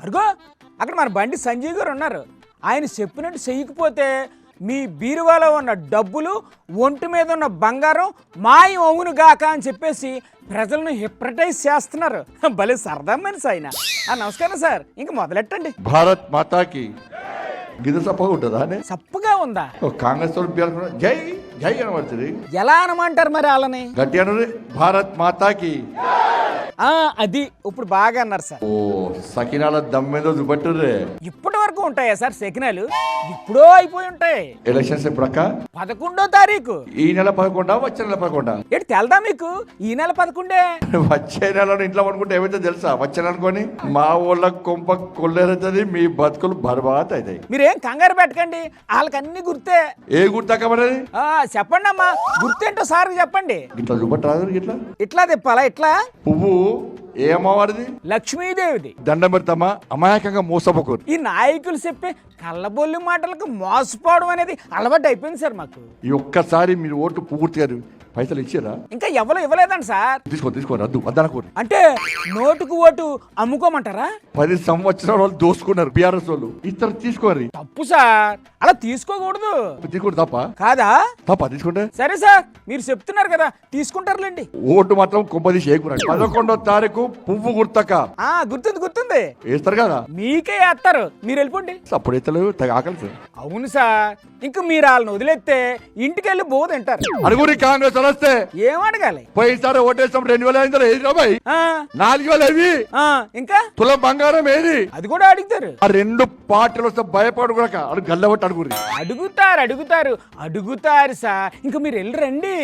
అరుగో అక్కడ మన బండి సంజయ్ గారు ఉన్నారు. ఆయన చెప్పినట్టు చెయ్యకపోతే మీ బీరువాలో ఉన్న డబ్బులు, ఒంటి మీద ఉన్న బంగారం మాయం అవును గాక అని చెప్పేసి ప్రజలను హిప్రటైజ్ చేస్తున్నారు. భలే సరదా మనిషి ఆయన. నమస్కారం సార్, ఇంక మొదలెట్టండి. భారత్ మాతాకి గిద సప్పగా ఉంటుందా అని సప్పుగా ఉందా? కాంగ్రెస్ వాళ్ళు జై జై అనబడుతుంది. ఎలా అనమంటారు మరి వాళ్ళని? గట్టి అన్నది భారత్ మాతాకి. అది ఇప్పుడు బాగా అన్నారు సార్. ఓ సకినాల దమ్మేదో చూపట్టుర్రే. ఇప్పటి వరకు ఉంటాయా సార్ సెకినాలు? ఇప్పుడో అయిపోయి ఉంటాయి. ఎలక్షన్స్ ఎప్పుడక్క? 11వ తారీఖు. ఈ నెల 11 వచ్చే నెల 11. ఏంటి తెలదా మీకు? ఈ నెల 11. వచ్చే నెలలో ఇంట్లో అనుకుంటే ఏమైతే తెలుసా? వచ్చే అనుకోని మా ఊళ్ళ కొంప కొల్లేరుతుంది, మీ బతుకులు బర్బాద్ అవుతాయి. మీరేం కంగారు పెట్టకండి, వాళ్ళకి అన్ని గుర్తే. ఏ గుర్తక్కమన్నది? చెప్పండి అమ్మా, గుర్తేంటో సార్ చెప్పండి. ఇట్లా చూపట్రాదు. ఇట్లా ఇట్లా తిప్పాలా? ఇట్లా పువ్వు ఏ అమ్మవారిది? లక్ష్మీదేవిది. దండం పెడతామా? అమాయకంగా మోసపోకూరు. ఈ నాయకులు చెప్పే కళ్ళబొల్లి మాటలకు మోసపోవడం అనేది అలవాటు అయిపోయింది సార్ మాకు. ఈ ఒక్కసారి మీరు ఓటు పూర్తిగా పైసలు ఇచ్చారా? ఇంకా ఎవరు ఇవ్వలేదండి సార్. తీసుకో రద్దు వద్దనకూరు. అంటే నోటుకు ఓటు అమ్ముకోమంటారా? 10 సంవత్సరాల వాళ్ళు దోసుకున్నారు బీఆర్ఎస్ వాళ్ళు. ఇతరు తీసుకోరు. తప్పు సార్, అలా తీసుకోకూడదు. తీసుకుంటే తప్ప కాదా? తప్ప తీసుకుంటే సరే సార్, మీరు చెప్తున్నారు కదా, తీసుకుంటారులేండి. ఓటు మాత్రం కొంపది చేయకూడదు. 11వ తారీఖు పువ్వు గుర్తక. గుర్తుంది వేస్తారు కదా. మీకే వేస్తారు, మీరు వెళ్ళిపోండి. అప్పుడు ఎత్తలేవు ఆకలి. అవును సార్, ఇంక మీరు వాళ్ళని వదిలేస్తే ఇంటికి వెళ్ళి బో తింటారు. అనుగురి కాంగ్రెస్ వస్తే ఏం అడగాలి? పోయినసారి ఓటేస్తాం 2005 ఏది రాబాయి? 4000 ఏవి? ఇంకా తులం బంగారం ఏది? అది కూడా అడుగుతారు. ఆ 2 పార్టీలు వస్తే భయపడు కూడా అడుగు గల్లబట్టి అడుగురి. అడుగుతారు సార్. ఇంక మీరు వెళ్ళి రండి.